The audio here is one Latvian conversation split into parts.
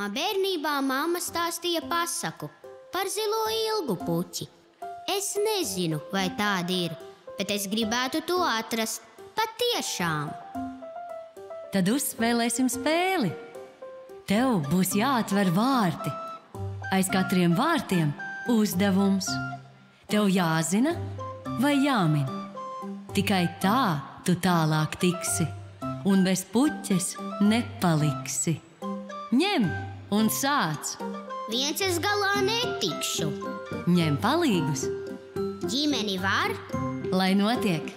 Man bērnībā mamma stāstīja pasaku par zilo ilgu puķi. Es nezinu, vai tāda ir, bet es gribētu to atrast patiešām. Tad uzspēlēsim spēli. Tev būs jāatver vārti. Aiz katriem vārtiem uzdevums. Tev jāzina vai jāmin. Tikai tā tu tālāk tiksi, un bez puķes nepaliksi. Ņem un sāc! Viens es galā netikšu. Ņem palīgus! Ģimeni var? Lai notiek!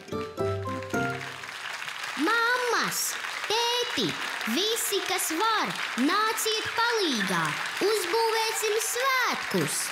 Mammas, tēti, visi, kas var, nāciet palīgā! Uzbūvēsim svētkus!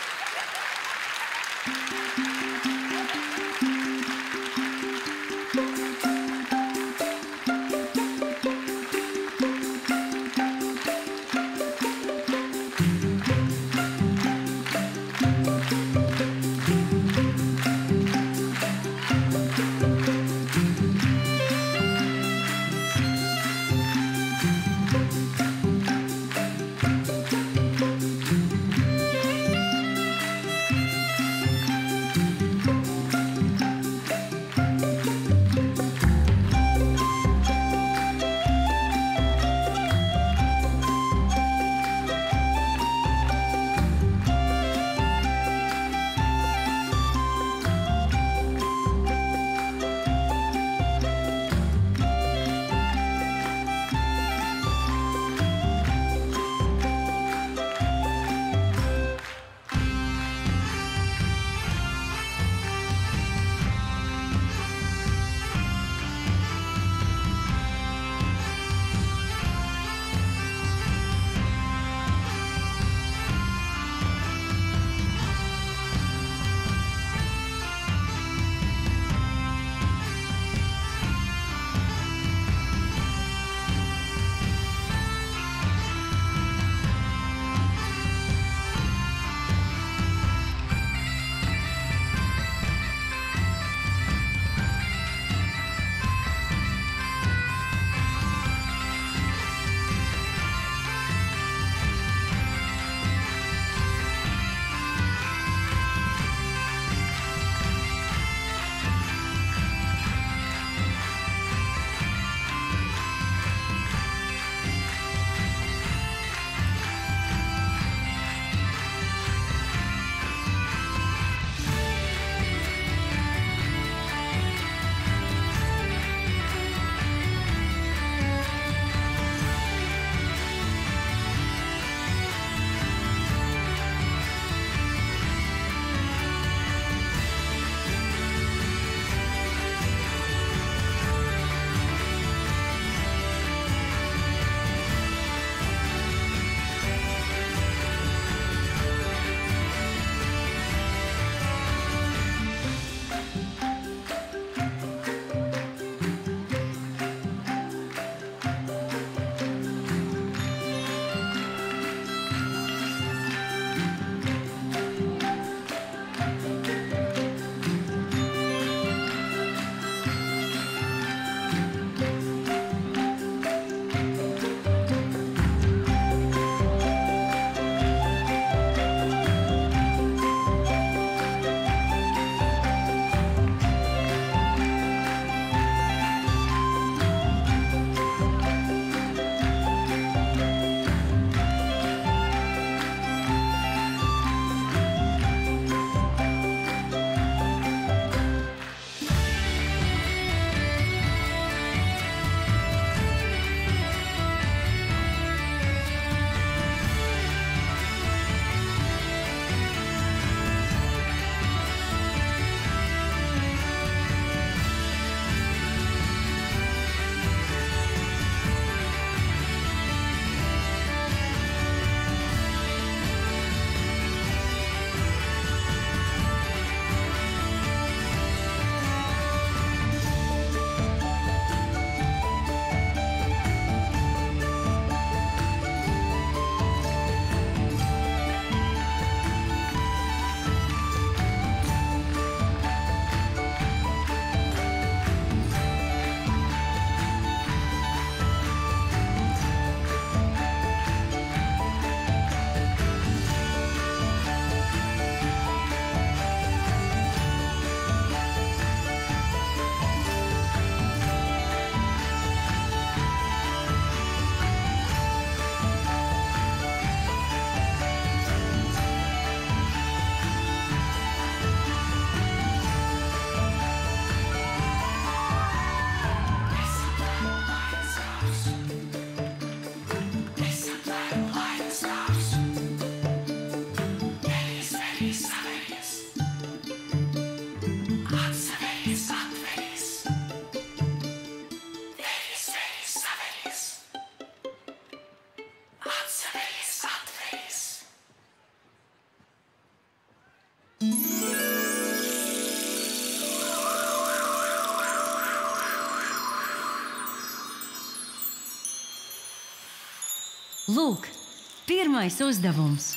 Lūk, pirmais uzdevums.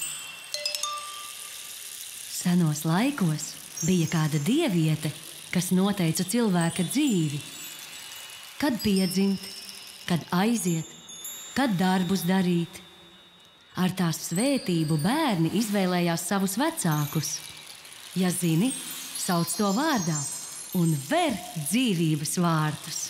Senos laikos bija kāda dieviete, kas noteica cilvēka dzīvi. Kad piedzimt, kad aiziet, kad darbus darīt. Ar tās svētību bērni izvēlējās savus vecākus. Ja zini, sauc to vārdā un ver dzīvības vārtus.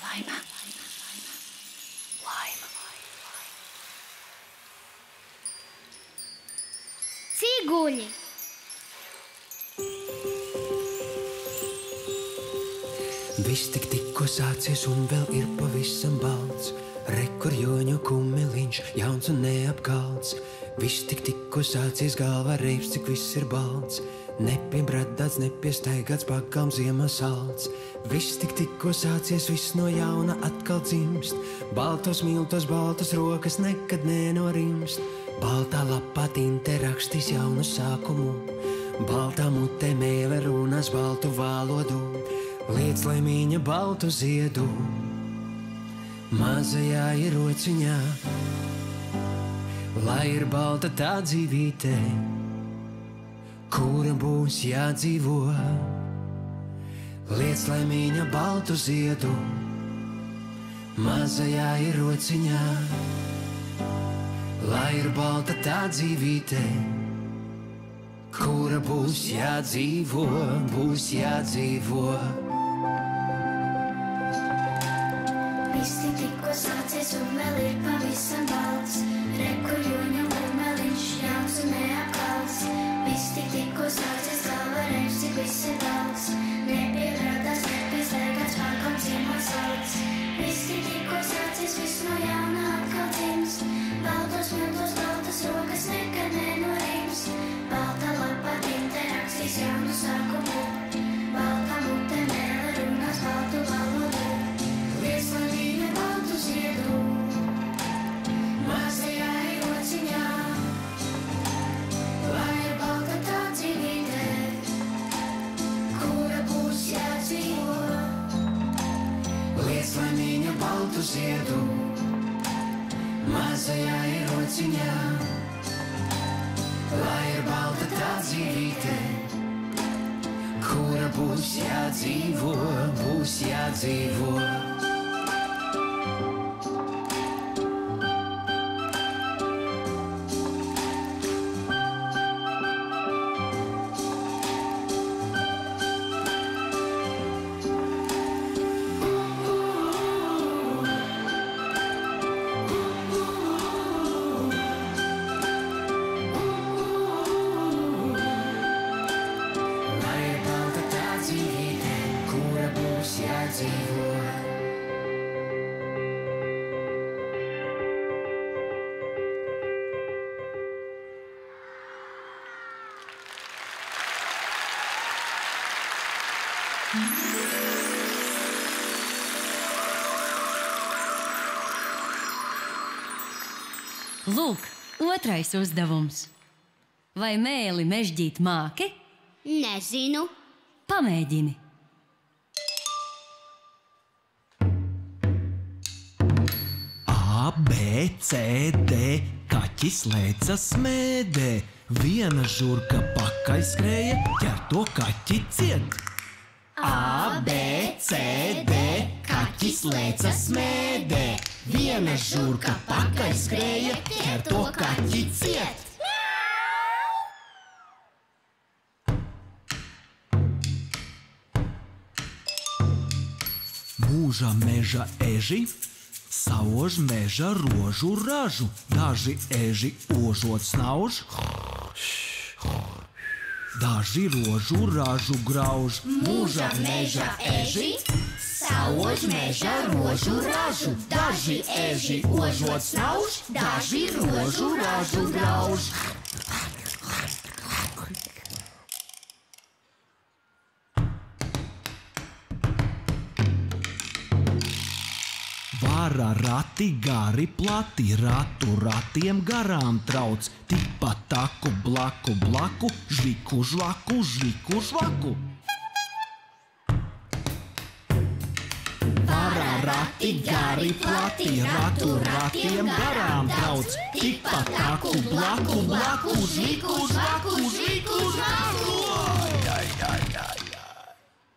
Laima. Ciguļi! Viss tikko sācies un vēl ir pavisam balts. Rekur joņu kumeliņš, jauns un neapkalts. Viss tikko sācies, galvā reips, cik viss ir balts. Nepiebradāts, nepiestaigāts, pakām ziemā salds. Viss tikko sācies, viss no jauna atkal dzimst. Baltos miltos, baltas rokas nekad nenorimst. Baltā lapā tinte rakstīs jaunu sākumu. Baltā mutē mēle runās baltu valodu. Liec laimīņa baltu ziedu mazajā ierociņā, lai ir balta tā dzīvīte, kura būs jādzīvo. Liec laimīņa baltu ziedu mazajā ierociņā, lai ir balta tā dzīvīte, kura būs jādzīvo, būs jādzīvo. Viss tikko sācies un vēl ir pavisam balts. Rekur joņu kumeliņš, jauns un neapkalts. Viss tikko sācies, galvā reips, cik viss ir balts. Nepiebradāts, nepiestaigāts, pakām ziemā salds. Viss tikko sācies, viss no jauna atkal dzimst. Baltos miltos, baltas rokas nekad nenorimst. Baltā lapā tinte rakstīs jaunu sākumu. Baltā mutē mēle runās baltu valodu. Liec laimīņa baltu ziedu mazajā ierociņā, lai ir balta tā dzīvīte, kura būs jādzīvo. Liec laimīņa baltu ziedu mazajā ierociņā, lai ir balta tā dzīvīte, kura būs jādzīvo, būs jādzīvo. Lūk, otrais uzdevums. Vai mēli mežģīt māki? Nezinu. Pamēģini. A, B, B, C, D, kaķis lēca smēdē. Viena žurka pakaļ skrēja, ķer to kaķi ciet. A, B, C, D, kaķis lēca smēdē. Viena žurka pakaļ skrēja, ķer to kaķi ciet. Mūža meža eži sauž meža rožu ražu. Daži eži ožot snauž, daži rožu ražu grauž. Mūža meža eži sauž meža rožu ražu. Daži eži ožot snauž, daži rožu ražu grauž. Vara rati gari plati, ratu ratiem garām trauc. Tik pa taku blaku blaku, žviku žvaku, žviku žvaku. Vara rati gari plati, ratu ratiem garām trauc. Tik pa taku blaku blaku, žviku žvaku, žviku žvaku.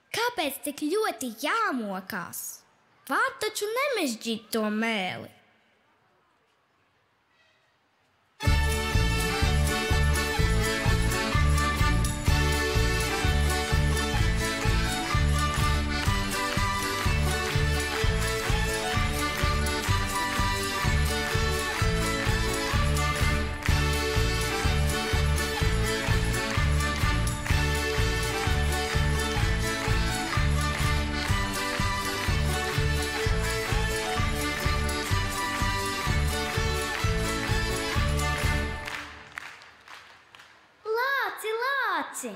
Kāpēc tik ļoti jāmokās? Var taču nemežģīt to mēli. Lāci!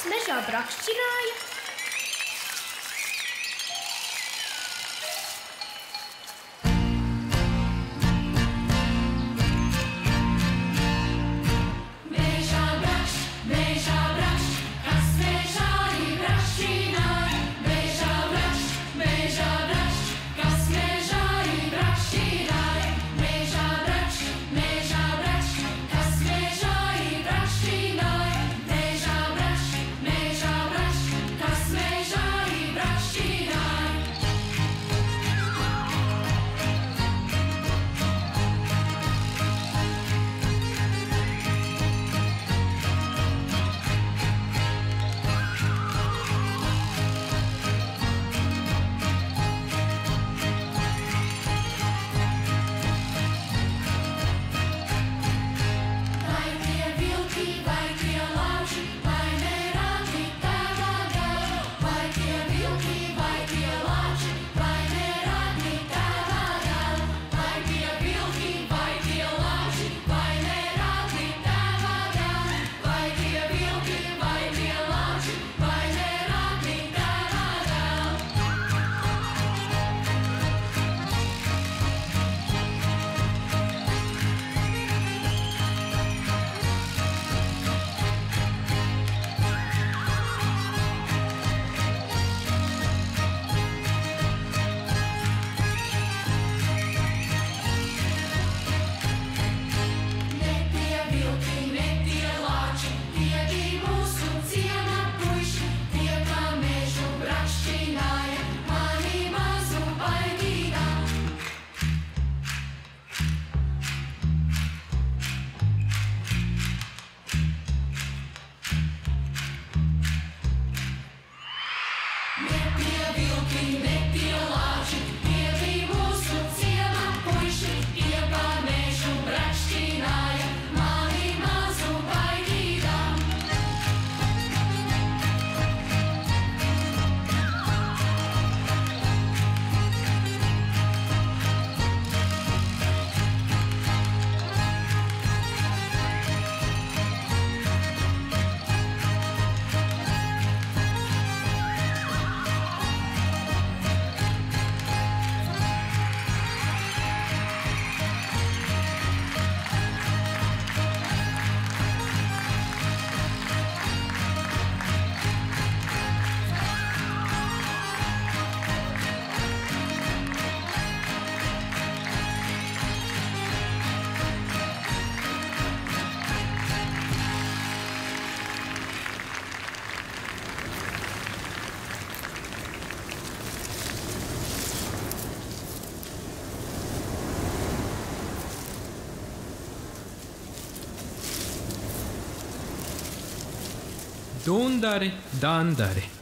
Mežā brakšķināja. Dundari, dandari.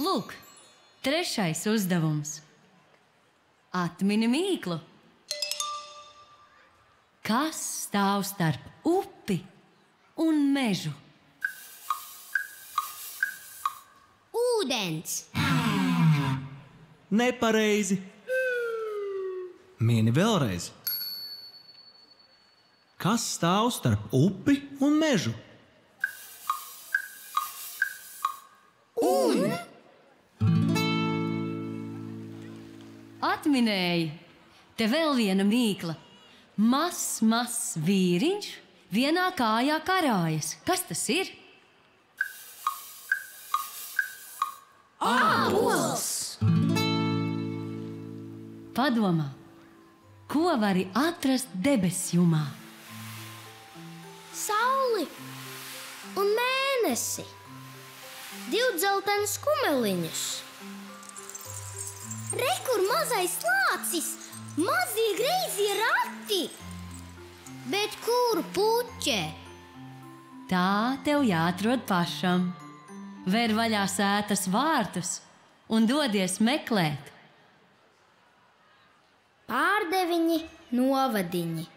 Lūk, trešais uzdevums. Atmini mīklu. Kas stāv starp upi un mežu? Ūdens. Nepareizi. Mini vēlreiz. Kas stāv starp upi un mežu? Atminēji, te vēl viena mīkla. Mazs vīriņš vienā kājā karājas. Kas tas ir? Ābols! Padomā, ko vari atrast debesjumā? Sauli un mēnesi. 2 dzeltenas kumeliņus. Re, kur mazais lācis, mazie greizie rati. Bet kur puķe? Tā tev jāatrod pašam. Ver vaļā sētas vārtus un dodies meklēt. Pārdeviņi, novadiņi.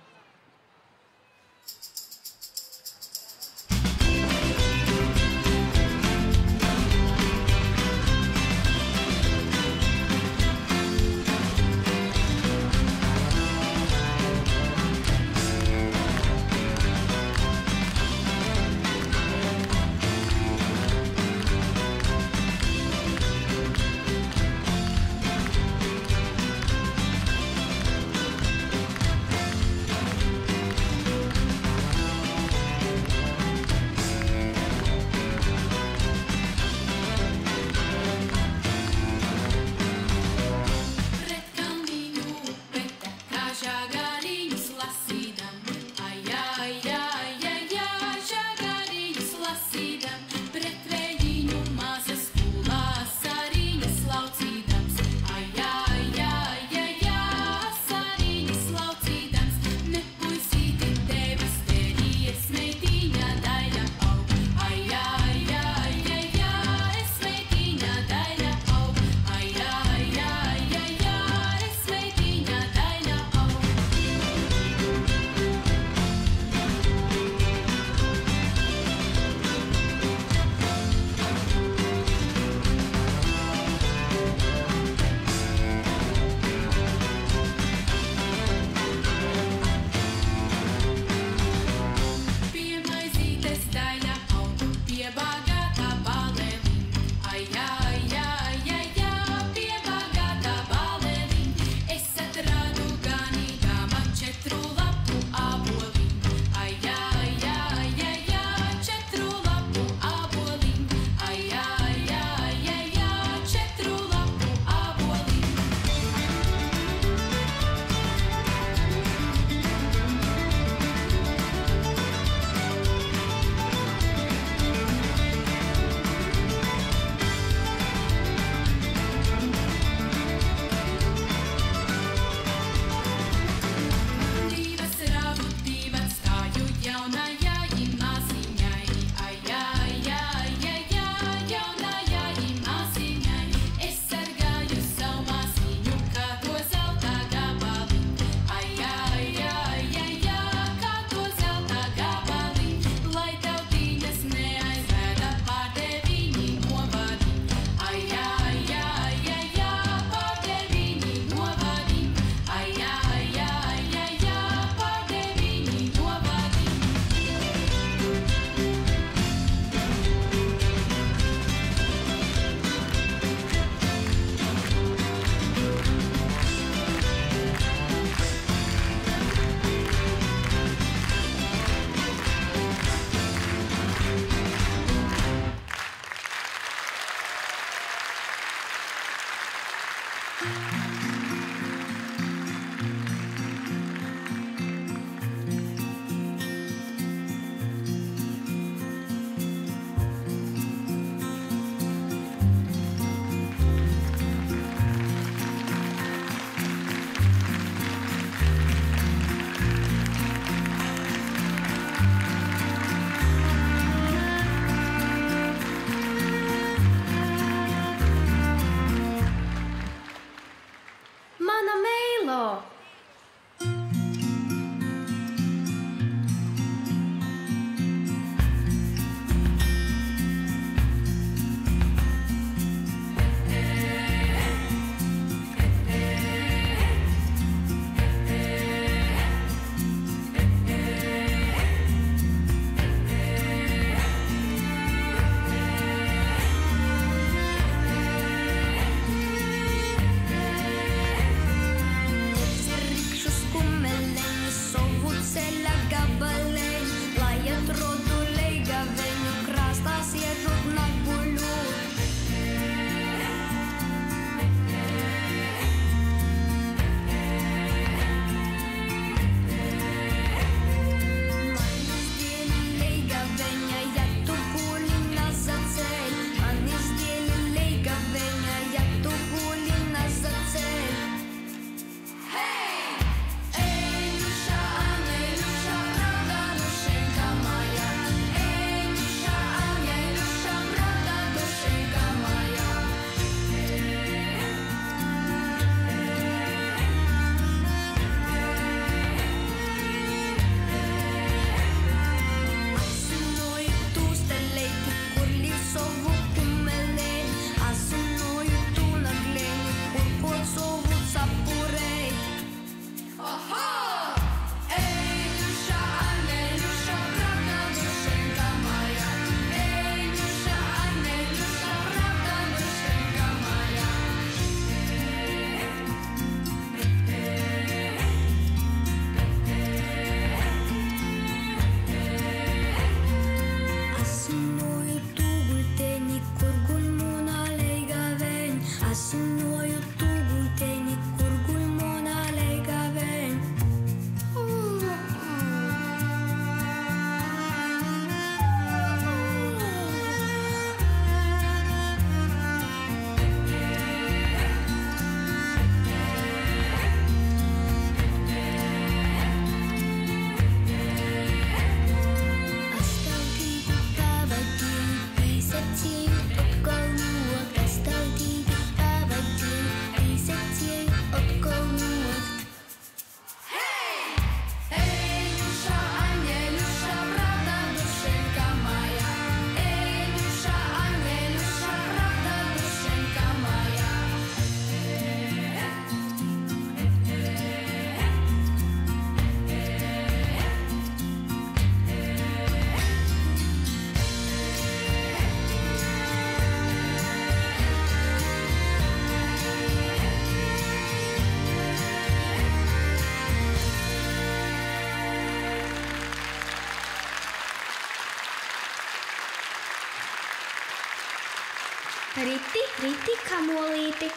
Riti, riti, kamolīti.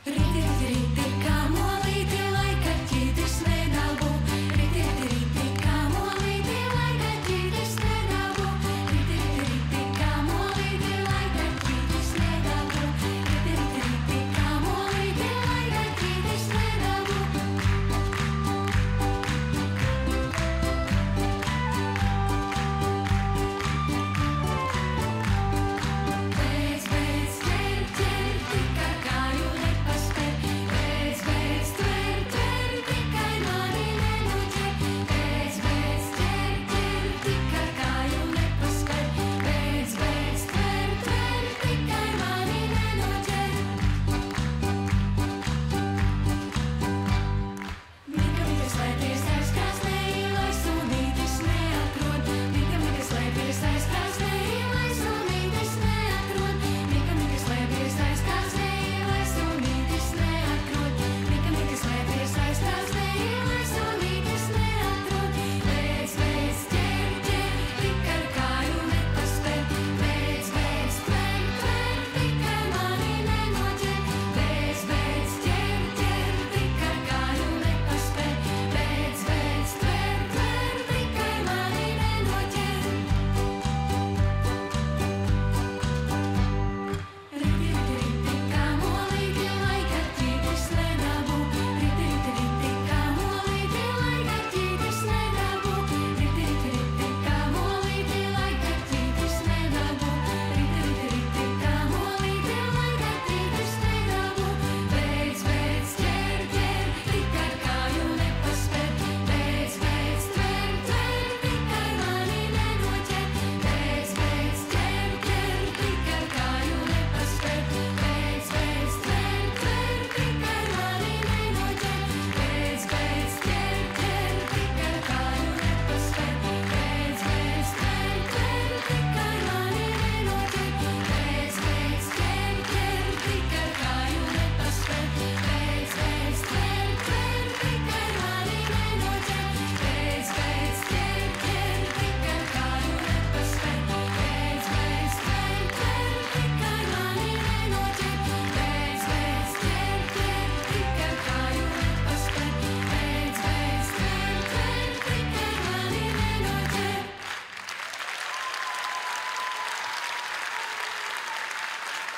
Riti, riti, kamolīti, lai kaķītis nedalbu. Riti, riti, kamolīti, lai kaķītis nedalbu. Riti, riti, kamolīti, lai kaķītis nedalbu. Riti, riti, kamolīti, lai kaķītis nedalbu.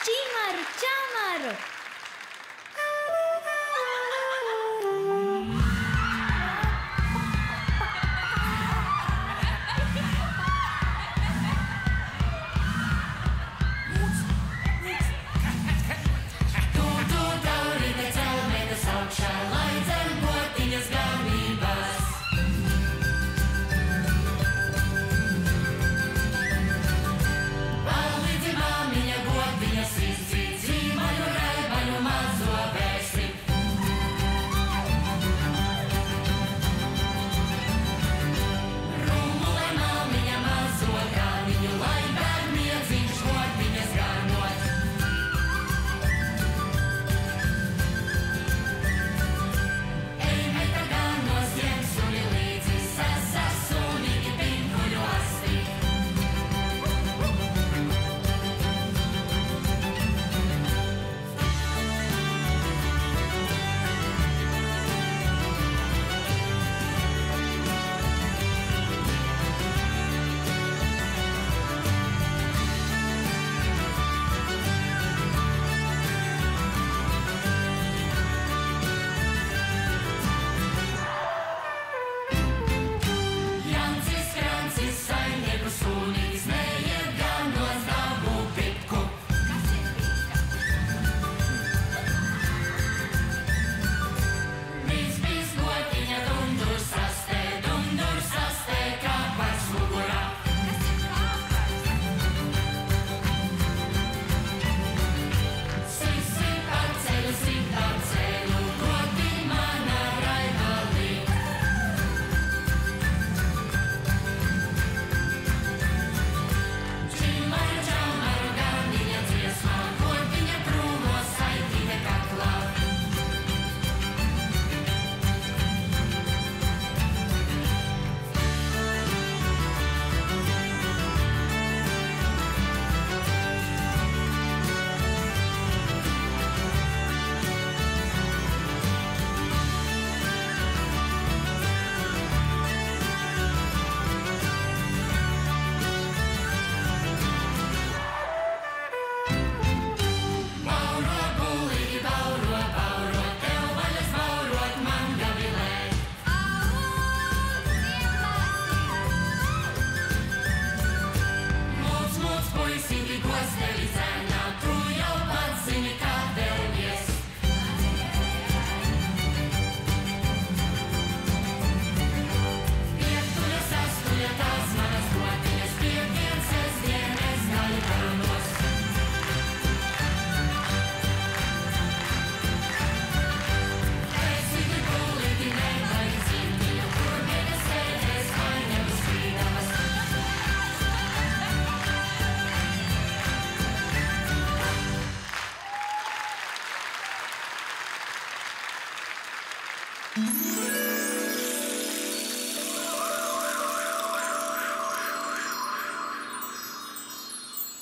Čimaru, čamaru!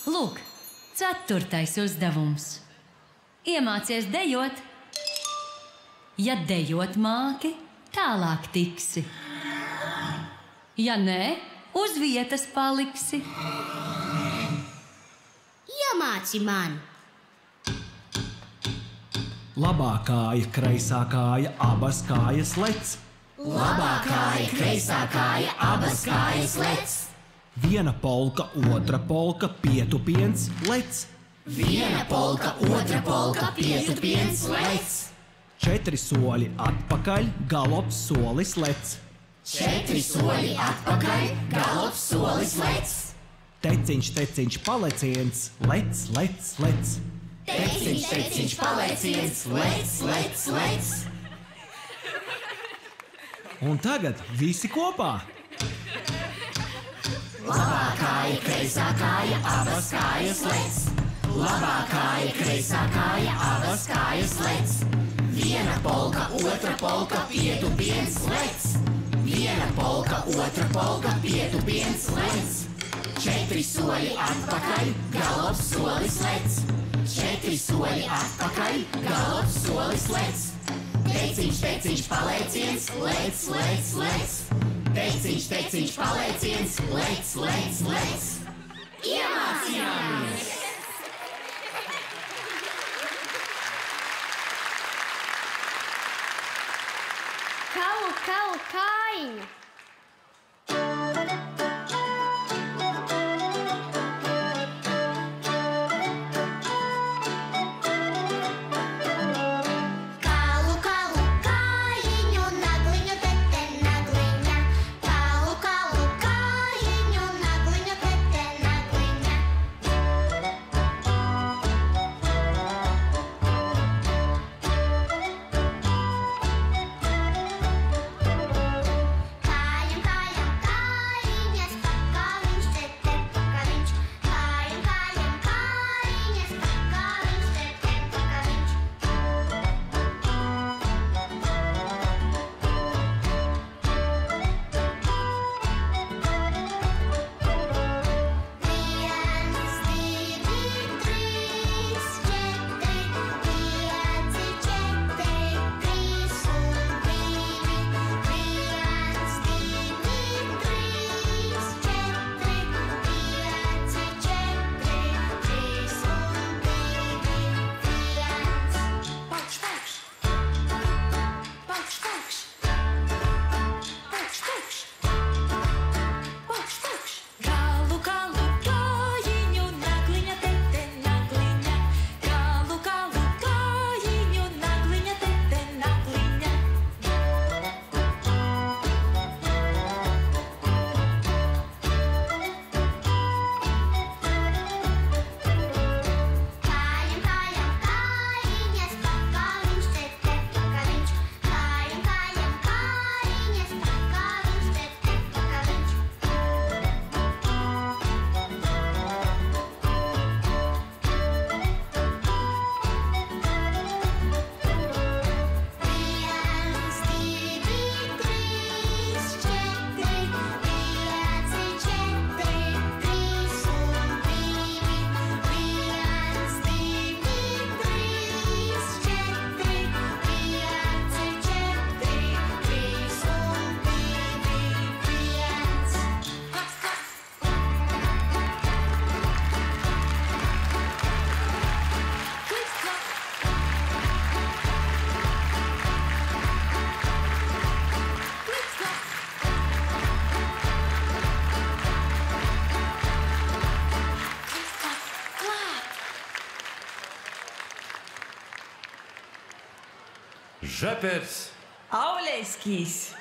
Lūk, 4. uzdevums. Iemācies dejot. Ja dejot māki, tālāk tiksi. Ja nē, uz vietas paliksi. Iemāci man! Labā kāja, kreisā kāja, abas kājas lec. Labā kāja, kreisā kāja, abas kājas lec. Viena polka, otra polka, pietupiens lec. Viena polka, otra polka, pietupiens lec. 4 soļi atpakaļ, galops solis lec. 4 soļi atpakaļ, galops solis lec. Teciņš, teciņš, paleciens, lec, lec, lec. Teciņš, teciņš, paleciens, lec, lec, lec. Un tagad visi kopā. Labā kāja, kreisā kāja, abas kājas lec. Labā kāja, kreisā kāja, abas kājas lec. Viena polka, otra polka, pietupiens lec. Viena polka, otra polka, pietupiens lec. 4 soļi atpakaļ, galops solis lec. 4 soļi atpakaļ, galops solis lec. Teciņš, teciņš, palēciens, lec, lec, lec. Teciņš, teciņš, palēciens, lec, lec, lec. Iemācījāmies! Žepers, Aulejskis.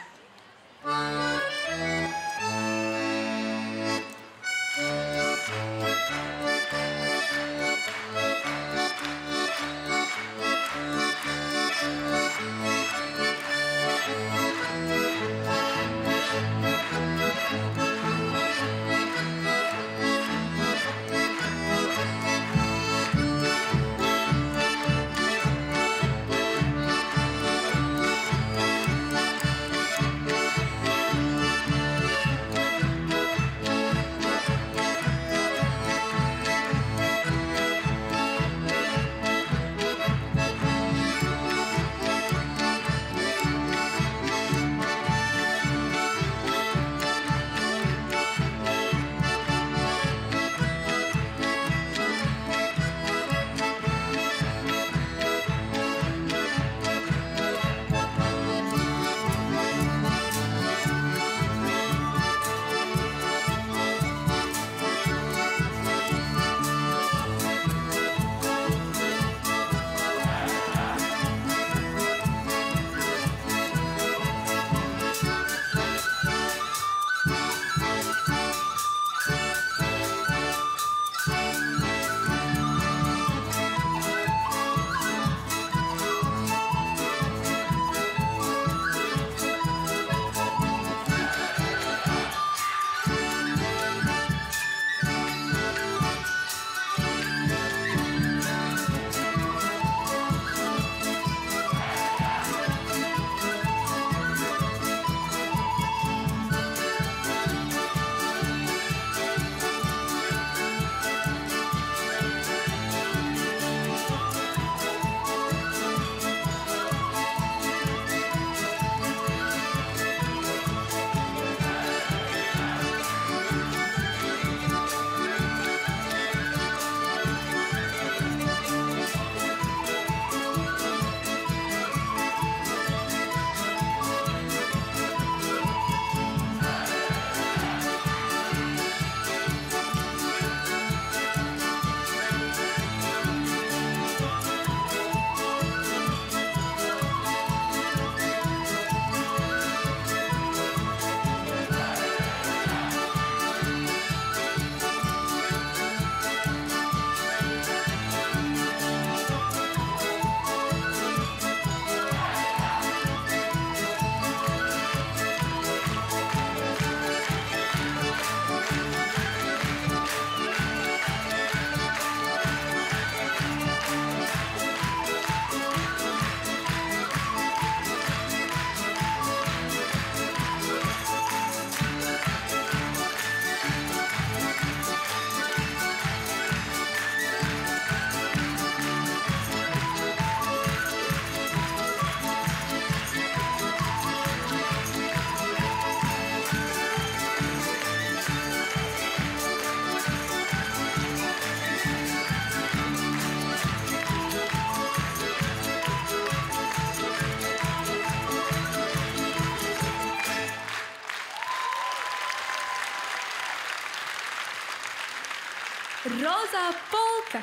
Rozā polka.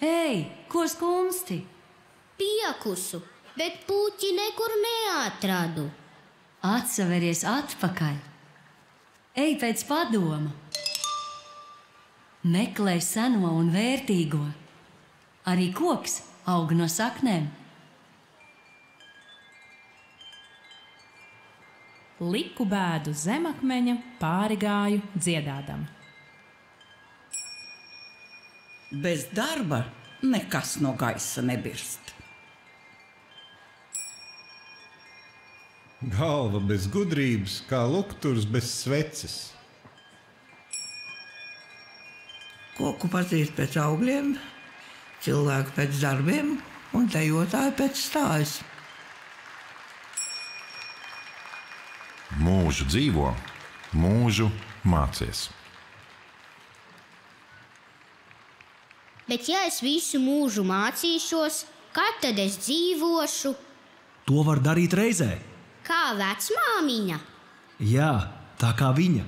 Ei, ko skumsti? Piekusu, bet puķi nekur neatradu. Atsaveries atpakaļ. Ej pēc padoma. Meklē seno un vērtīgo. Arī koks aug no saknēm. Liku bēdu zemakmeņa, pāri gāju dziedādama. Bez darba nekas no gaisa nebirst. Galva bez gudrības, kā lukturs bez sveces. Koku pazīst pēc augļiem, cilvēku pēc darbiem un dejotāju pēc stājas. Mūžu dzīvo, mūžu mācies. Bet ja es visu mūžu mācīšos, kad tad es dzīvošu? To var darīt reizē. Kā vecmāmiņa? Jā, tā kā viņa.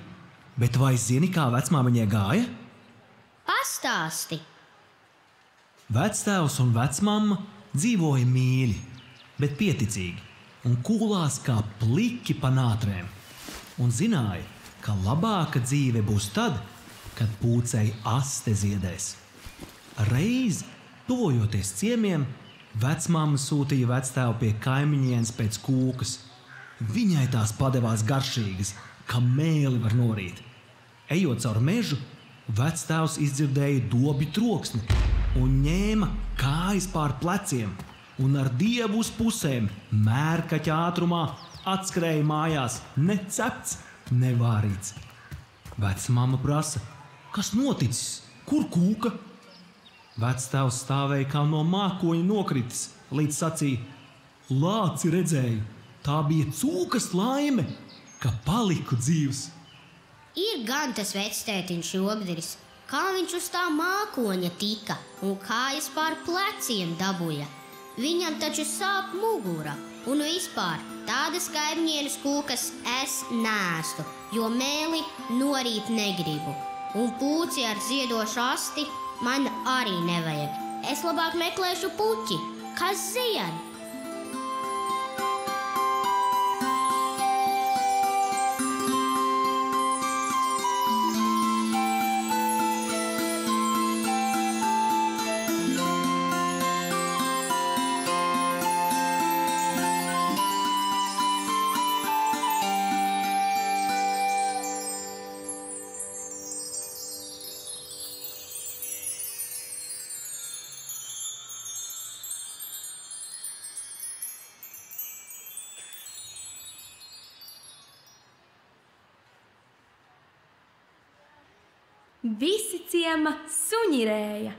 Bet vai zini, kā vecmāmiņai gāja? Pastāsti! Vectēvs un vecmamma dzīvoja mīļi, bet pieticīgi un kūlās kā pliki pa nātrēm. Un zināja, ka labāka dzīve būs tad, kad pūcei aste ziedēs. Reiz, tuvojoties ciemiem, vecmamma sūtīja vectēvu pie kaimiņienes pēc kūkas. Viņai tās padevās garšīgas, kā mēli var norīt. Ejot caur mežu, vectēvs izdzirdēja dobju troksni un ņēma kājas pār pleciem un ar dievu uz pusēm mērkaķa ātrumā atskrēja mājās, ne cepts, ne vārīts. Vecmamma prasa, kas noticis, kur kūka? Vectēvs stāvēja kā no mākoņa nokritis, līdz sacīja, lāci redzēju, tā bija cūkas laime, ka paliku dzīvs. Ir gan tas vectētiņš Jogderis, kā viņš uz tā mākoņa tika un kājas pār pleciem dabūja. Viņam taču sāp mugura, un vispār tādas kaimiņienes kūkas es neēstu, jo mēli norīt negribu. Un pūci ar ziedošu asti man arī nevajag. Es labāk meklēšu puķi, kas zied. Visi ciema suņirēja.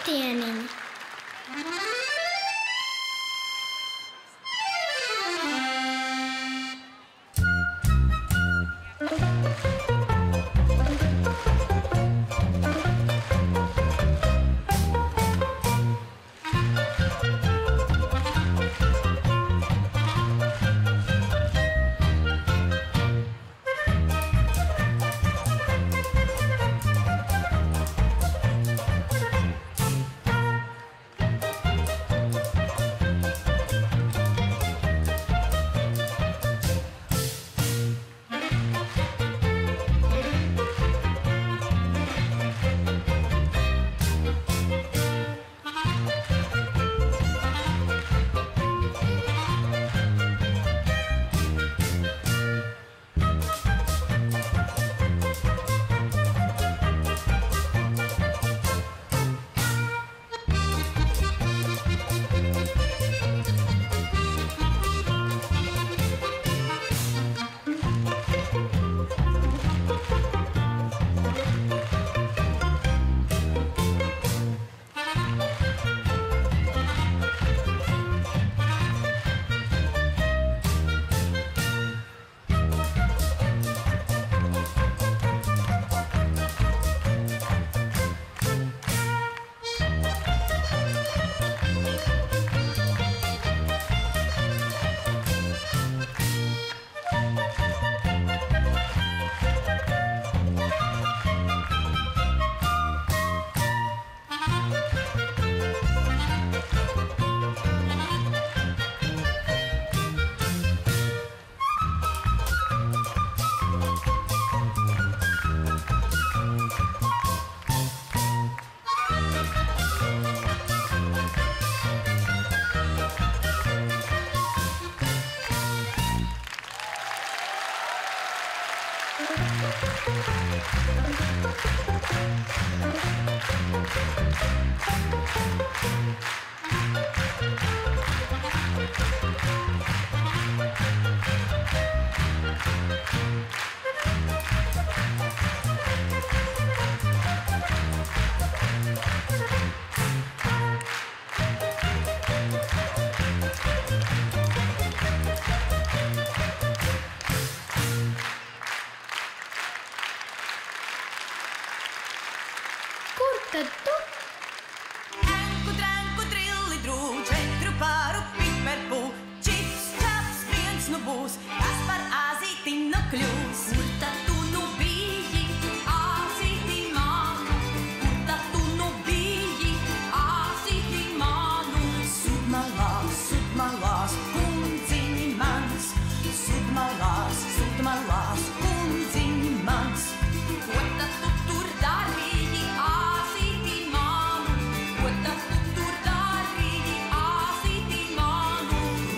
Kaptieniņ!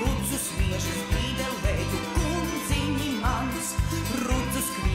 Rudzu sviežas bīdelēju, kundziņi mans, rudzu skviežas.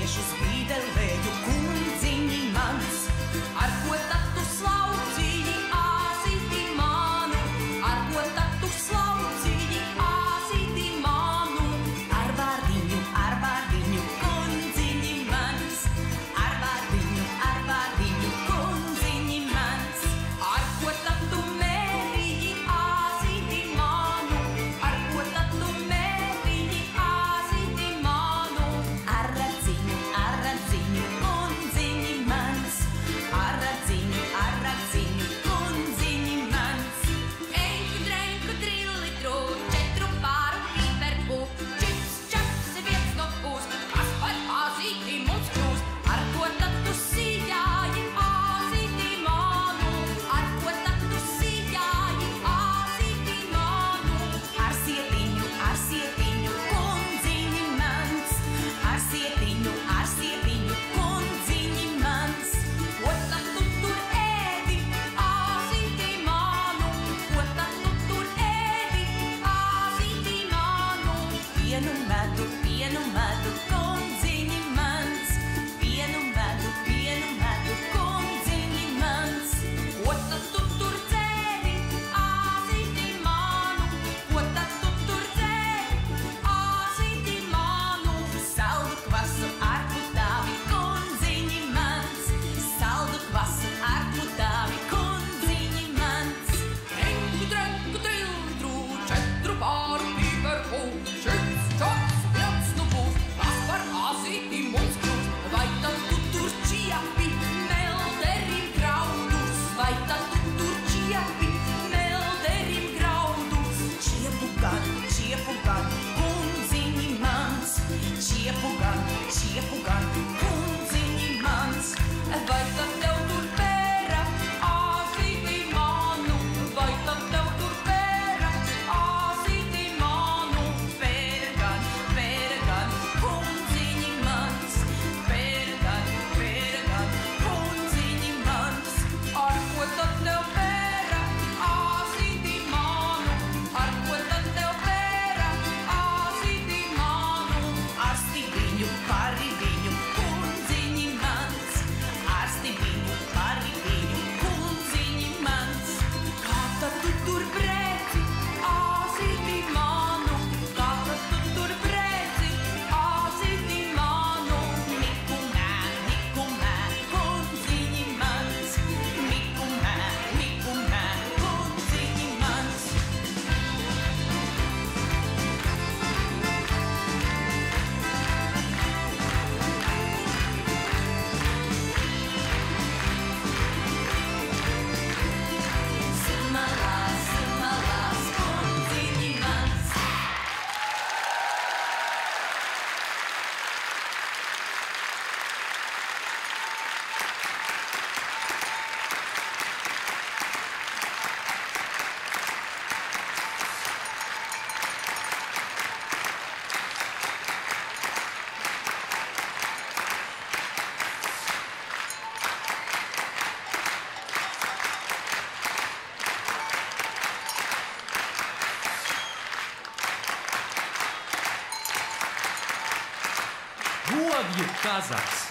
Govju kazaks.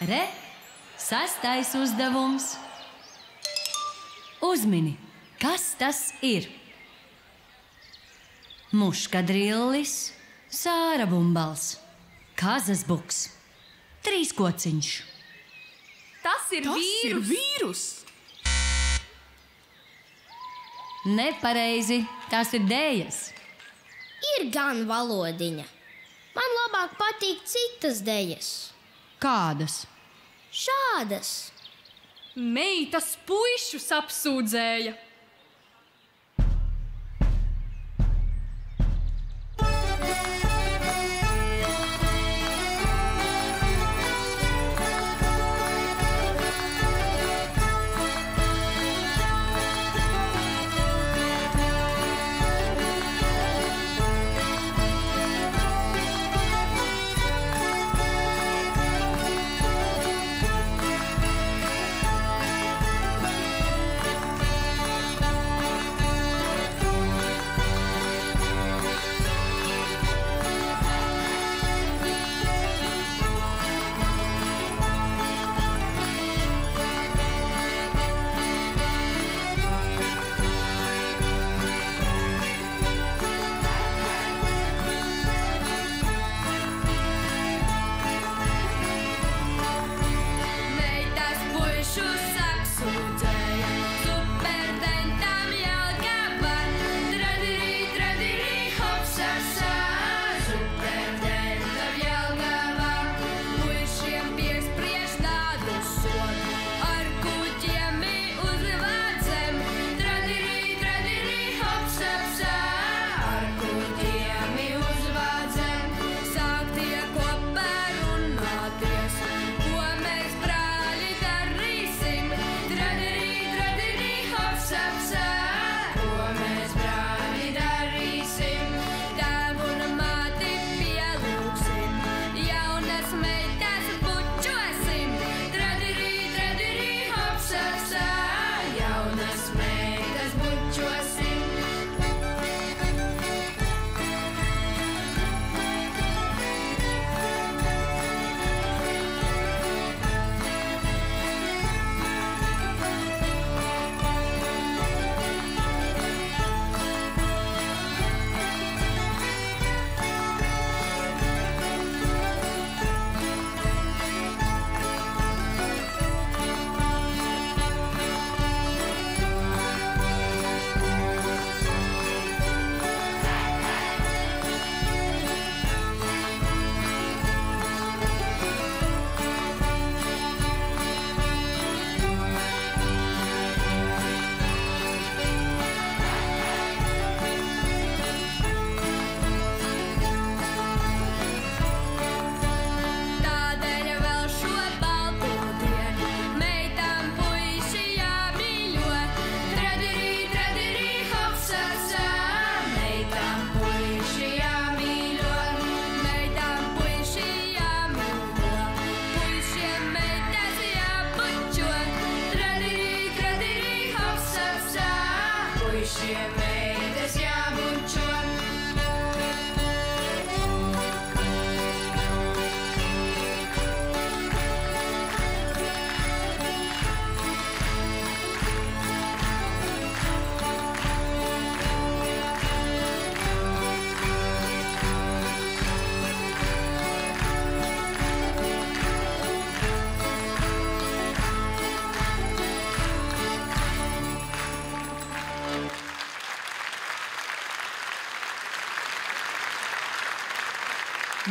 Re, 6. uzdevums. Uzmini, kas tas ir? Muškadrillis, sārabumbals, kazasbuks, trīskociņš. Tas ir vīrus! Nepareizi, tās ir dējas. Ir gan valodiņa. Man labāk patīk citas dejas. Kādas? Šādas. Meitas puišus apsūdzēja.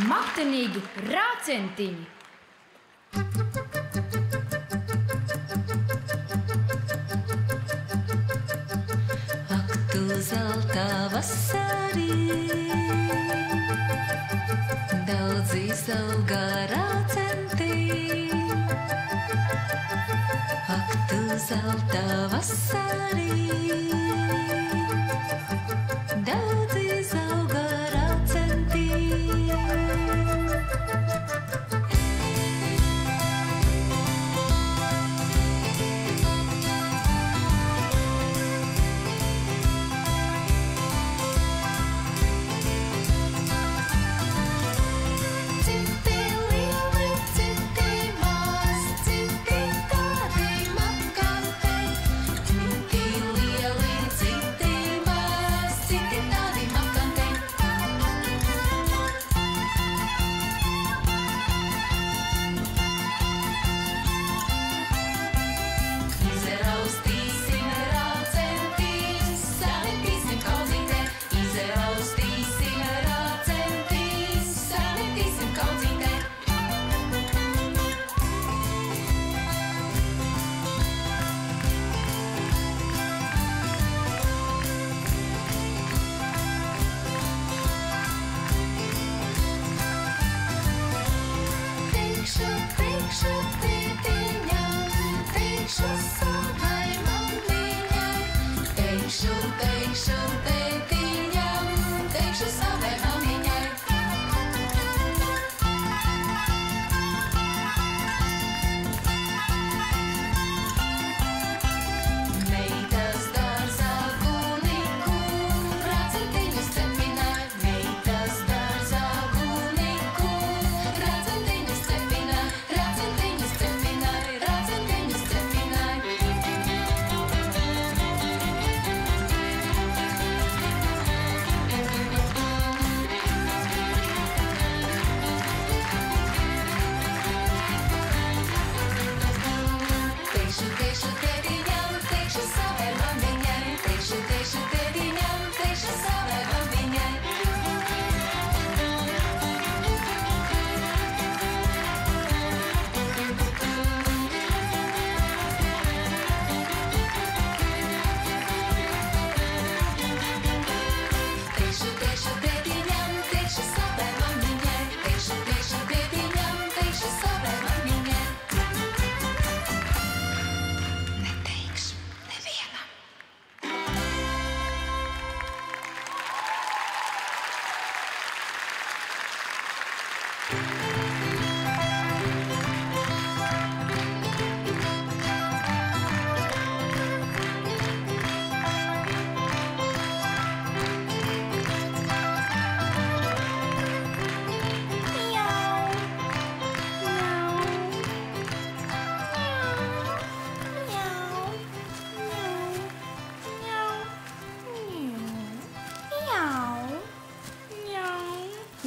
Maktenīgi rācentiņi. Ak, tu zeltā vasarī, daudz izauga rācentī. Ak, tu zeltā vasarī, daudz izauga rācentī.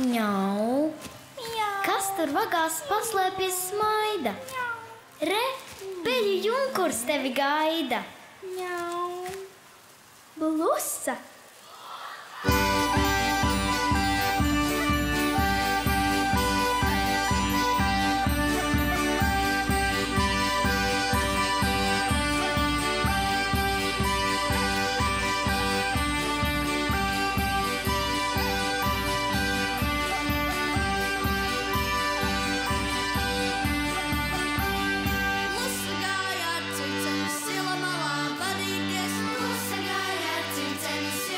Ņau. Kas tur vagās paslēpies smaida? Re, peļu junkurs tevi gaida. Ņau. Blusa. Sila malā vadīties, klusa gāja ar cimcenes.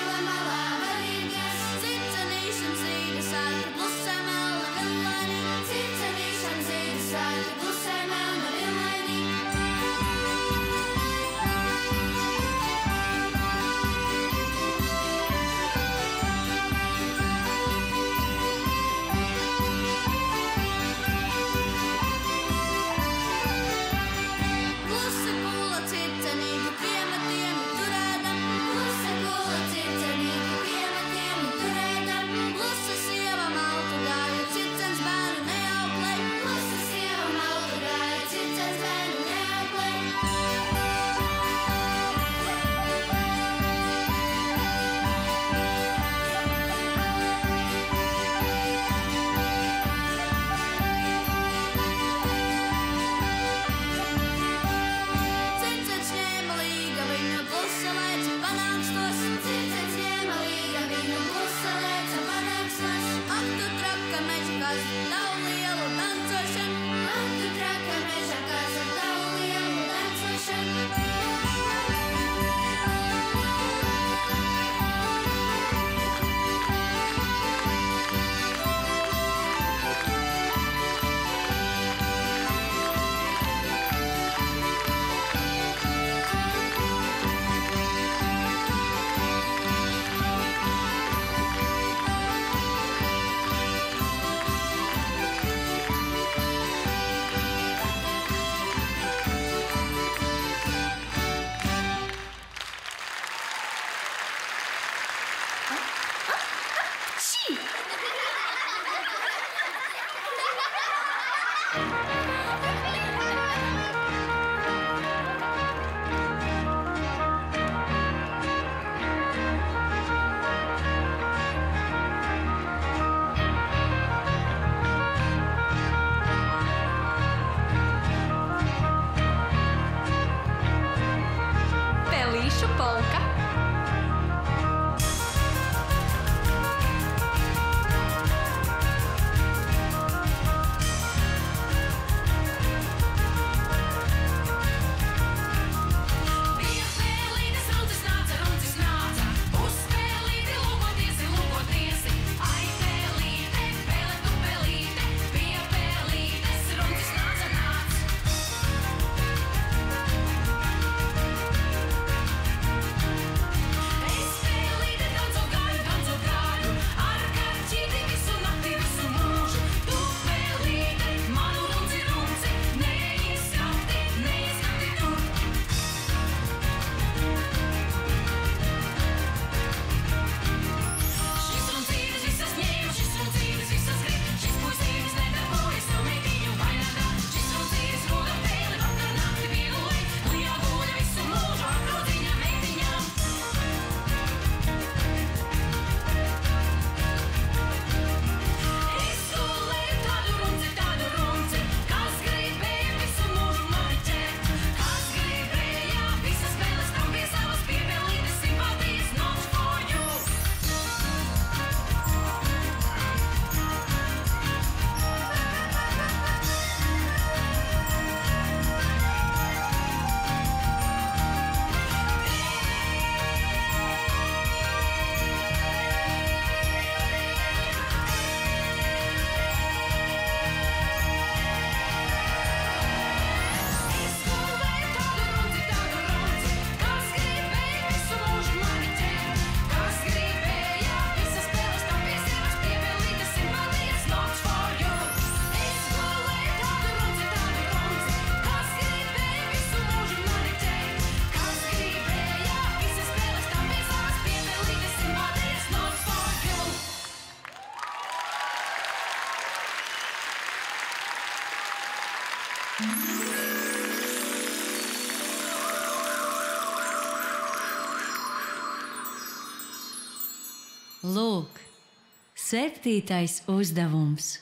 Pelīšu polka. Lūk, 7. uzdevums.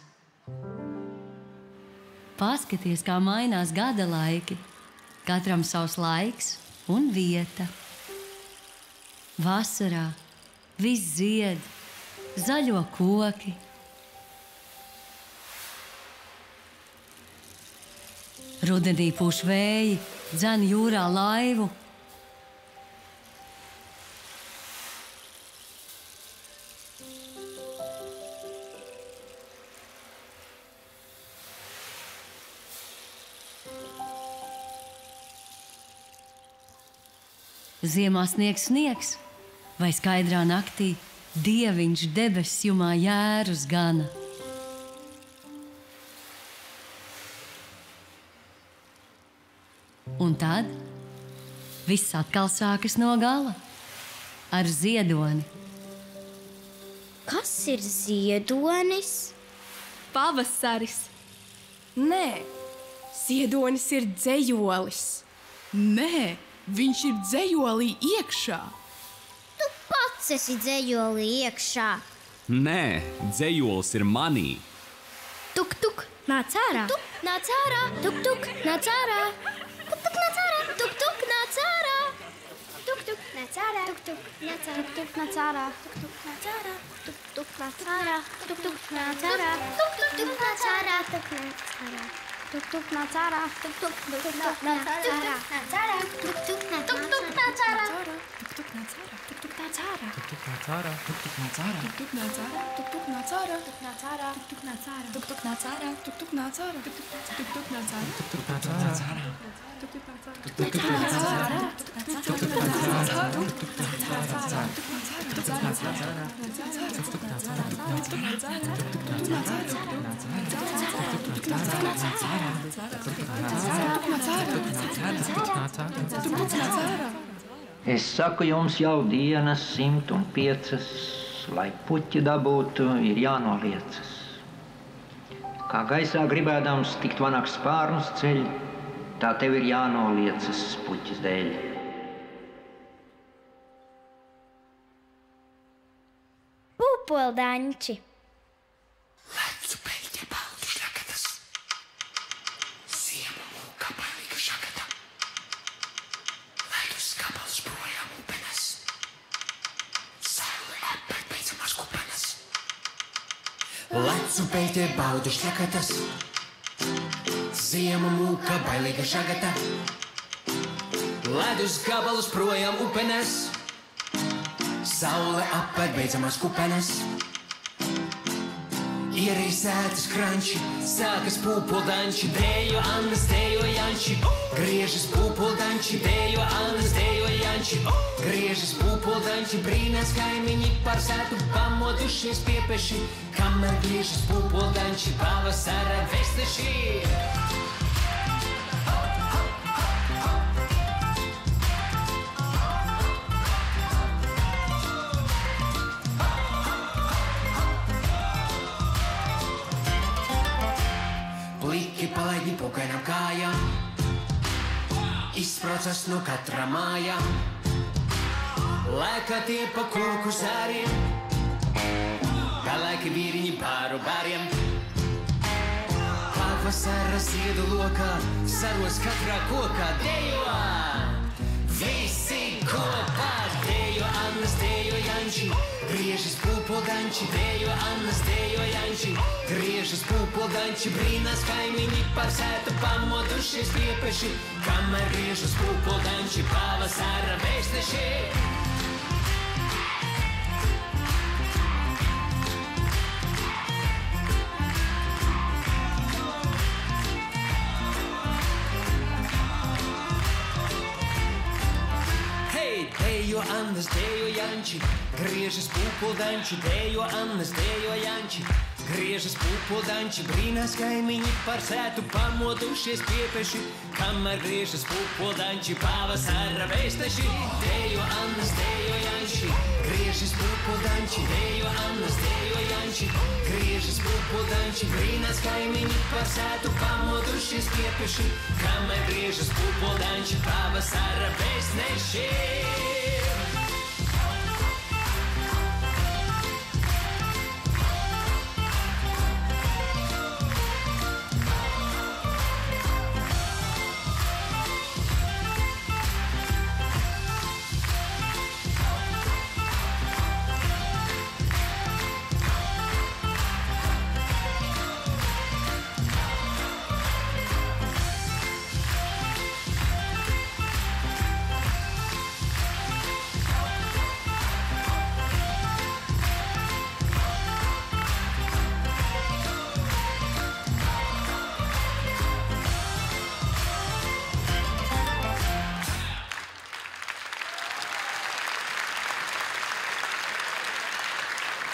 Paskaties, kā mainās gada laiki. Katram savs laiks un vieta. Vasarā viss zied, zaļo koki. Rudenī pūš vēji, dzen jūrā laivu. Ziemā sniegs, vai skaidrā naktī dieviņš debesjumā jērus gana. Un tad viss atkal sākas no gala ar ziedoni. Kas ir ziedonis? Pavasaris. Nē, ziedonis ir dzejolis. Nē, viņš ir dzejolī iekšā. Tu pats esi dzejolī iekšā. Nē, dzejolis ir manī. Tuk, tuk, nāc ārā. Tuk, nāc ārā. Tuk, tuk, nāc ārā. Tuk, tuk, nāc ārā. Tuk, tuk, nāc ārā. Tuk, tuk, nāc ārā. Tuk, tuk, nāc ārā. Tuk, tuk, nāc ārā. Tuk, tuk, nāc ārā. Tuk, tuk, nāc ārā. Tuk, tuk, nāc ārā. Tuk, tuk, nāc ārā. Tuk, nāc ārā. Tuk, tuk, nāc ārā. Tuk, tuk, nāc ārā. Tuk, tuk, nāc ārā. Tuk, tuk, nāc ārā. Tuk, tuk, nāc ārā. Tuk, tuk, nāc ārā. Tuk, tuk, nāc ārā. Tuk, tuk, nāc ārā. Tuk, tuk, nāc ārā. Tuk, tuk, nāc ārā. Tuk, nāc ārā. Tuk, tuk, nāc ārā. Tuk, tuk, nāc ārā. Tuk, tuk, nāc ārā. Tuk, tuk, nāc ārā. Tuk, tuk, nāc ārā. Tuk, tuk, nāc ārā. Tuk, tuk, nāc ārā. Tuk, tuk, nāc ārā. Tuk, tuk, nāc ārā. Es saku jums, jau dienas 105, lai puķi dabūtu, ir jānoliecas. Kā gaisā gribēdams tikt vanaks spārnus ceļ, tā tev ir jānoliecas puķis dēļ. Pūpoldaņči. Lecu peļķe baltu šļakatas, ziema mūka bailīga šakata, ledus skabals projām upenes, saule apēt beidzamās kupenes. Lecu peļķe baltu šļakatas, ziema mūka bailīga šakata, ledus gabalus projām upenes, saule apēt beidzamās kupenes. Ierīsētas kranči, sākas pūpoldaņči, dējo Annas, dējo Janči. Griežas pūpoldaņči, dējo Annas, dējo Janči. Griežas pūpoldaņči, brīnās kaimiņi par sētu pamodušies piepeši. Kamēr griežas pūpoldaņči, pavasara vesteši. Pliki palaidi pokainām kājām, izspraucas no katra mājām, lēkā tie pa koku zāriem, pelēki vīriņi bāru bāriem. Pavasara ziedu lokā, saros katrā kokā, dejo! Visi kopā, dejo Annas, dejo Janči. Griežas pūpoldaņči, dējo Annas, dējo Janči. Griežas pūpoldaņči, brīnās kaimiņi par sētu pamodušies piepeši. Kamēr griežas pūpoldaņči, pavasara vēsteši. Dējo Annas, dējo Janči, griežas pūpoldaņči, dējo Annas, dējo Janči. Griežas pūpoldaņči, brīnās kaimiņi par sētu pamodušies piepeši. Kamēr griežas pūpoldaņči, pavasara vēsteši. Dējo Annas, dējo Janči, griežas pūpoldaņči, dējo Annas, dējo Janči. Griežas pūpoldaņči, brīnās kaimiņi par sētu pamodušies piepeši. Kamēr griežas pūpoldaņči, pavasara vēsteši.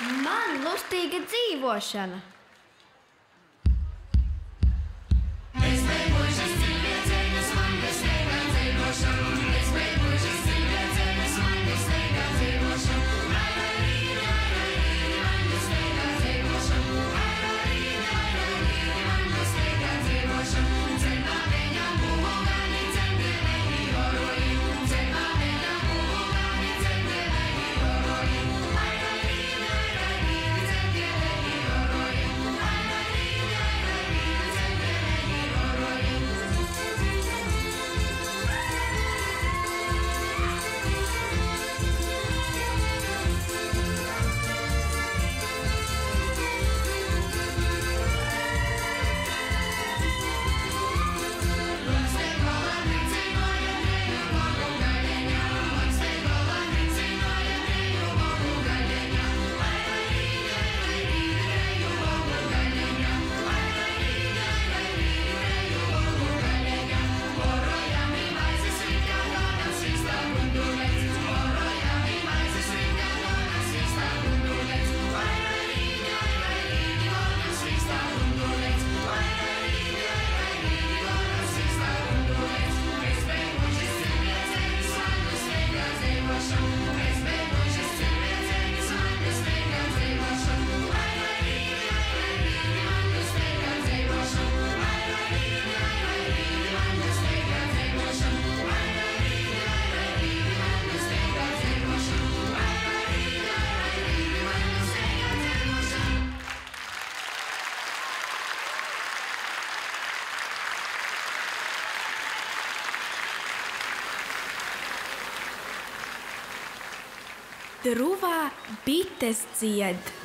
Man lustīga dzīvošana. druvā bites dzied.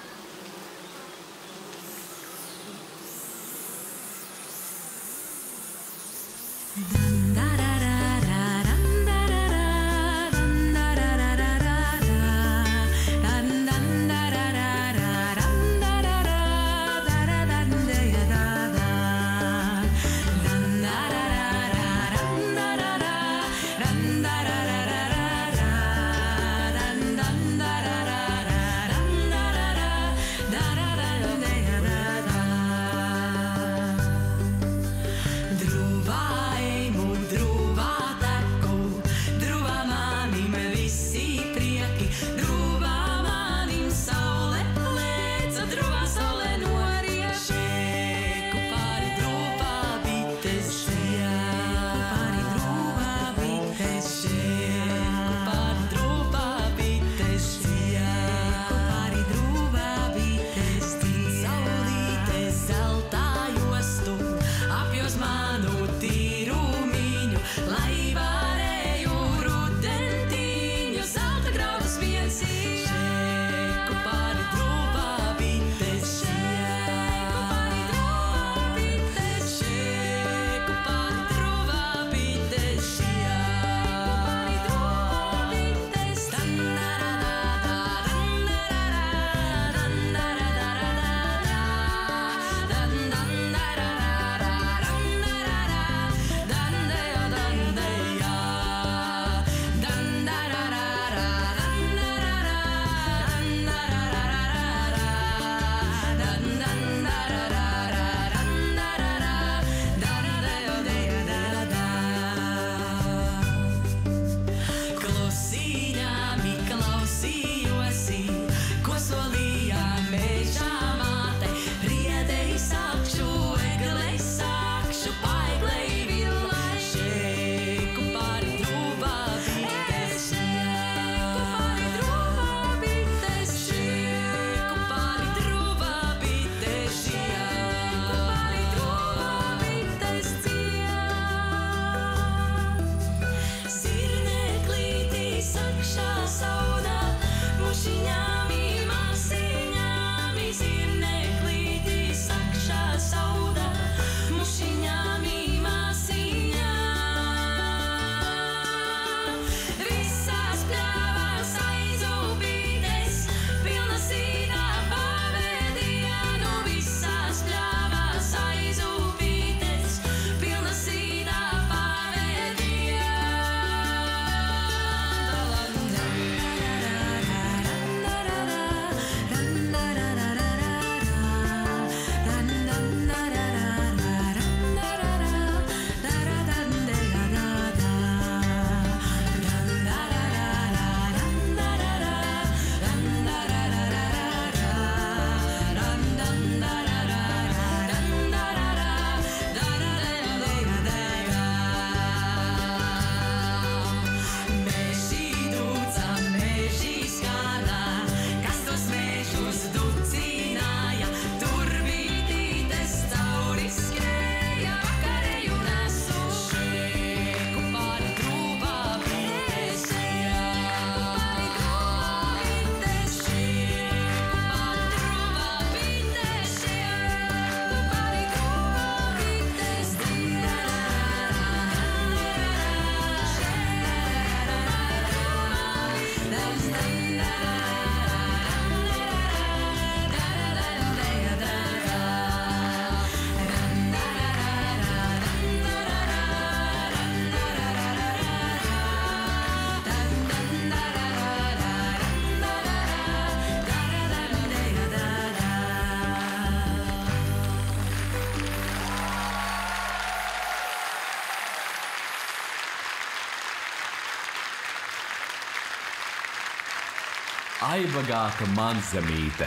Aibagāta manzemīte.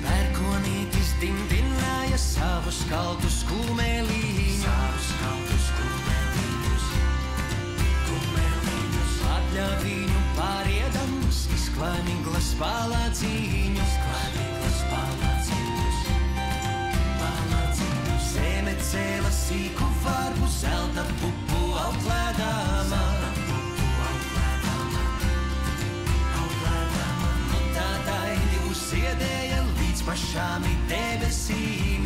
Pērkonītis dimdi palāciņus, zeme cēla sīku varbu, zelta pupu auklēdāmā. Nu tā daļi uzsiedēja līdz pašām debesīm,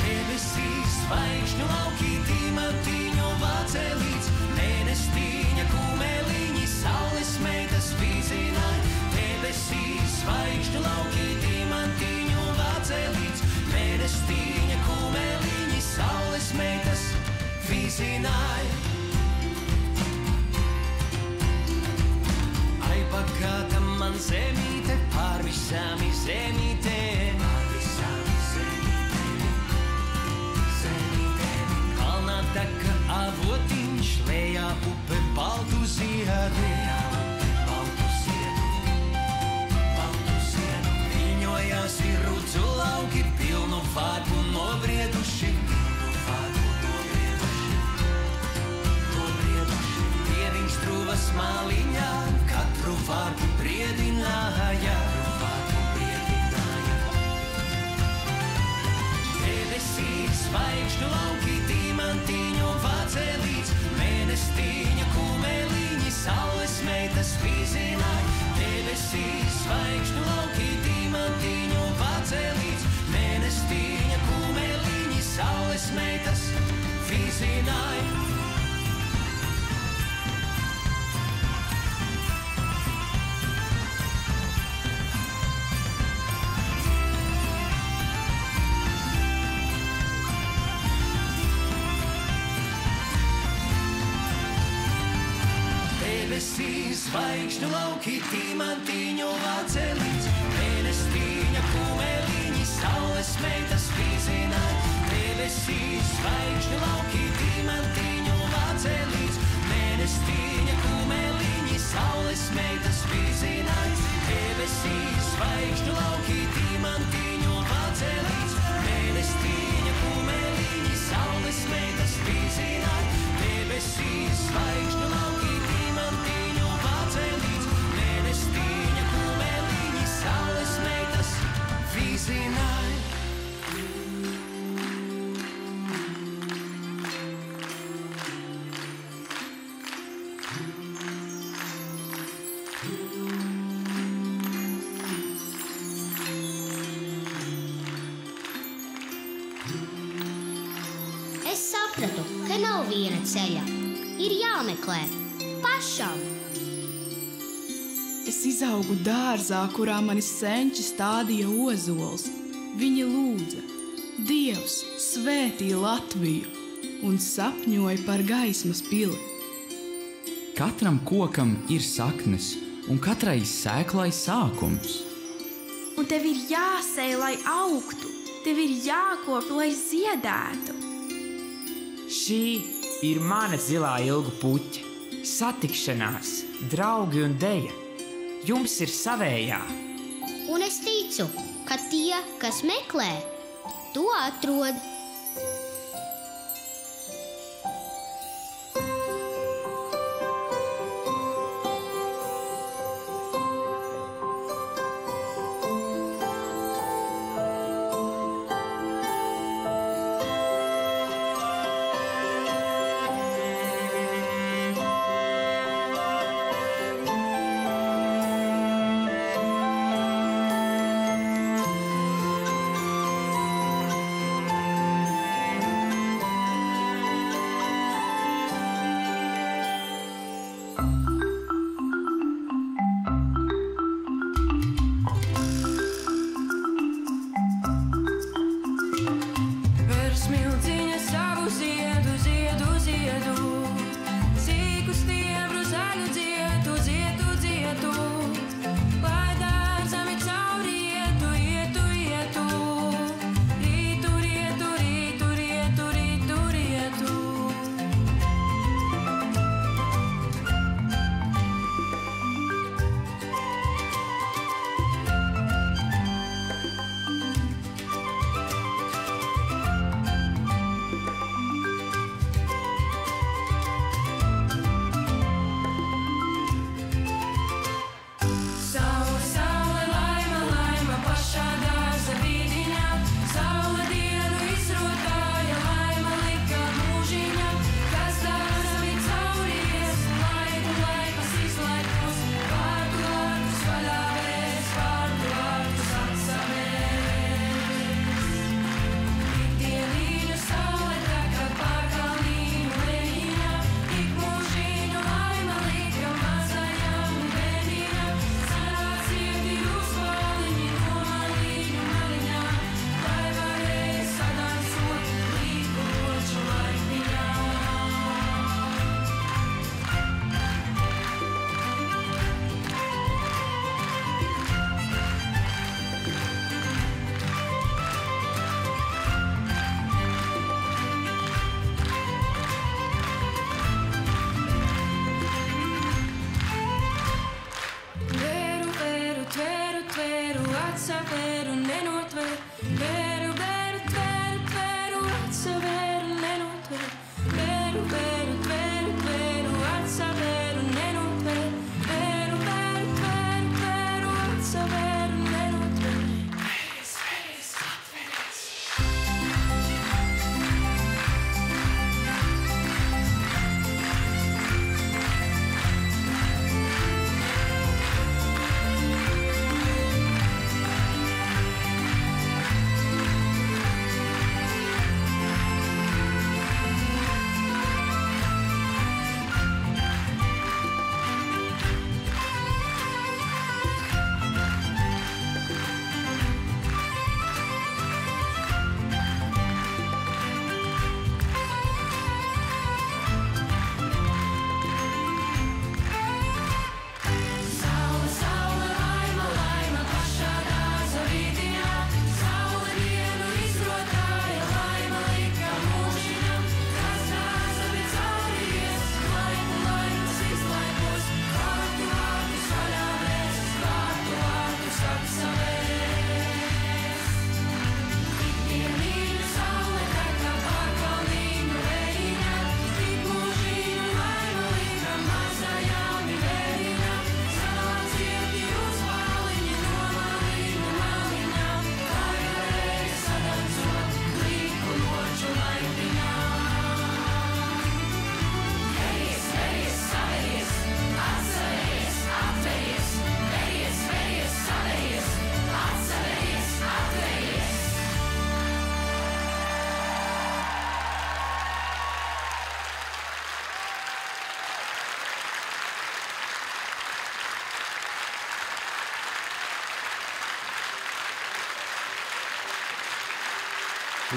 Debesīs zvaigžņu laukī diamantiņu vācelīts, mēnestīņa kumeliņi saules meitas vīzināja. Debesīs zvaigžņu laukī diamantiņu vācelīts, mēnestīņa kumeliņi saules meitas vīzināja. Ai, bagāta man zemīte pār visām zemītēm, kalnā taka avotiņš, lejā upe baltu ziedu. Viņojās ir rudzu lauki, pilnu vārpu nobrieduši. Dieviņš truvas maliņā, katru vārpu briedināja. Debesīs zvaigžņu lauki, diamantiņu vācelīts, mēnestīņa kumeliņi saules meitas vīzināja. Debesīs zvaigžņu lauki, diamantiņu vācelīts, mēnestīņa kumeliņi saules meitas vīzināja. Debesīs zvaigžņu lauki, diamantiņu vācelīts, mēnestīņa kumeliņi saules meitas vīzināja. Debesīs zvaigžņu lauki, diamantiņu vācelīts, mēnestīņa kumeliņi saules meitas vīzināja. Debesīs zvaigžņu lauki, diamantiņu vācelīts, mēnestīņa kumeliņi saules meitas vīzināja. Debesīs zvaigžņu lauki, diamantiņu vācelīts, mēnestīņa kumeliņi saules meitas vīzināja. Es sapratu, ka nav viena ceļa. Ir jāmeklē pašam. Es izaugu dārzā, kurā mani senči stādīja ozols. Viņi lūdza: Dievs, svētī Latviju, un sapņoja par gaismas pili. Katram kokam ir saknes, un katrai sēklai sākums. Un tev ir jāsēj, lai augtu, tev ir jākop, lai ziedētu. Šī ir mana zilā ilgu puķa, satikšanās, draugi un deja. Jums ir savējā. Un es ticu, ka tie, kas meklē, to atrod.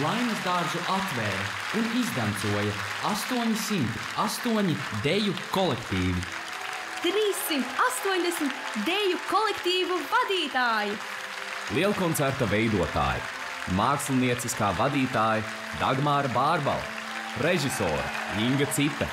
Laimes dārzu atvēra un izdancoja 808 deju kolektīvi. 380 deju kolektīvu vadītāji. Lielkoncerta veidotāji, mākslinieckā vadītāja Dagmāra Bārbala, režisora Inga Cipe,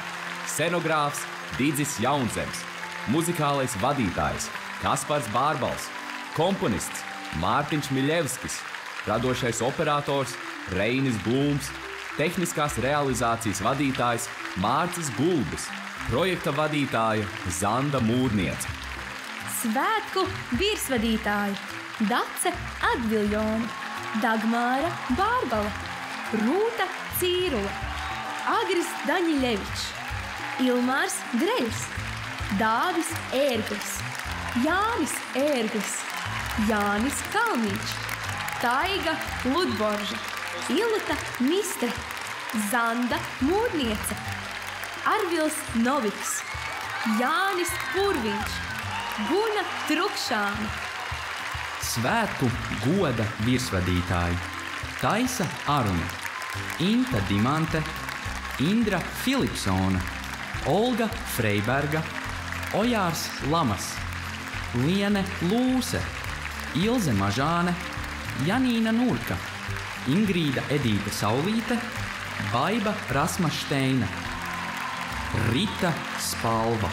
scenogrāfs Didzis Jaunzems, muzikālais vadītājs Kaspars Bārbals, komponists Mārtiņš Miļevskis, radošais operators Reinis Blūms, tehniskās realizācijas vadītājs Mārcis Gulbis, projekta vadītāja Zanda Mūrniece. Svētku virsvadītāji Dace Atviljona, Dagmāra Bārbala, Rūta Cīrula, Agris Daņiļevičs, Ilmārs Greļs, Dāvis Ērglis, Jānis Ērglis, Jānis Kalniņš, Taiga Ludborža, Iluta Mistre, Zanda Mūrniece, Arvils Noviks, Jānis Purviņš, Guna Trukšāna. Svētku goda virsvadītāji Taisa Aruna, Inta Dimante, Indra Filipsona, Olga Freiberga, Ojārs Lamas, Liene Lūse, Ilze Mažāne, Janīna Nurka, Ingrīda Edīte Saulīte, Baiba Rasmašteina, Rita Spalva.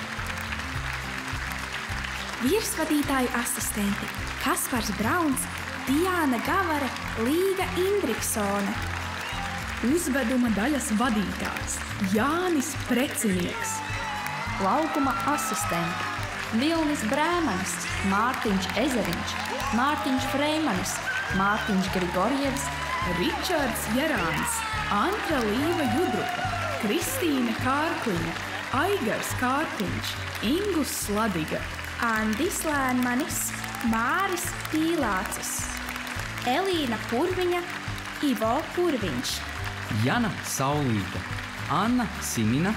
Virsvadītāju asistenti Kaspars Brauns, Diāna Gavare, Līga Indriksone. Uzveduma daļas vadītājs Jānis Precinieks. Laukuma asistenti Vilnis Brēmanis, Mārtiņš Ezeriņš, Mārtiņš Freimanis, Mārtiņš Grigorjevs, Ričards Jerāns, Antra Līva Judrupa, Kristīne Kārkliņa, Aigars Kārkliņš, Ingus Sladiga, Andis Lēnmanis, Māris Pīlācis, Elīna Purviņa, Ivo Purviņš, Jana Saulīte, Anna Simina,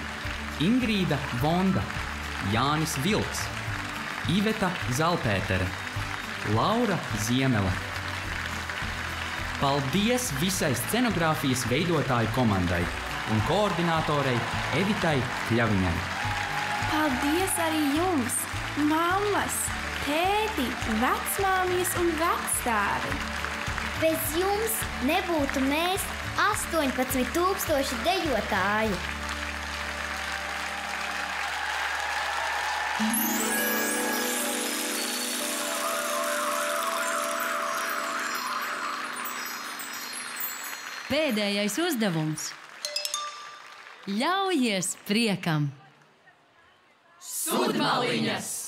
Ingrīda Vonda, Jānis Vilks, Iveta Zalpētere, Laura Ziemele. Paldies visai scenogrāfijas veidotāju komandai un koordinātorei Evitai Kļaviņai. Paldies arī jums, mammas, tēti, vecmāmiņas un vecstāvi. Bez jums nebūtu mēs 18,000 dejotāju. Pēdējais uzdevums. Ļaujies priekam! Sudmaliņas!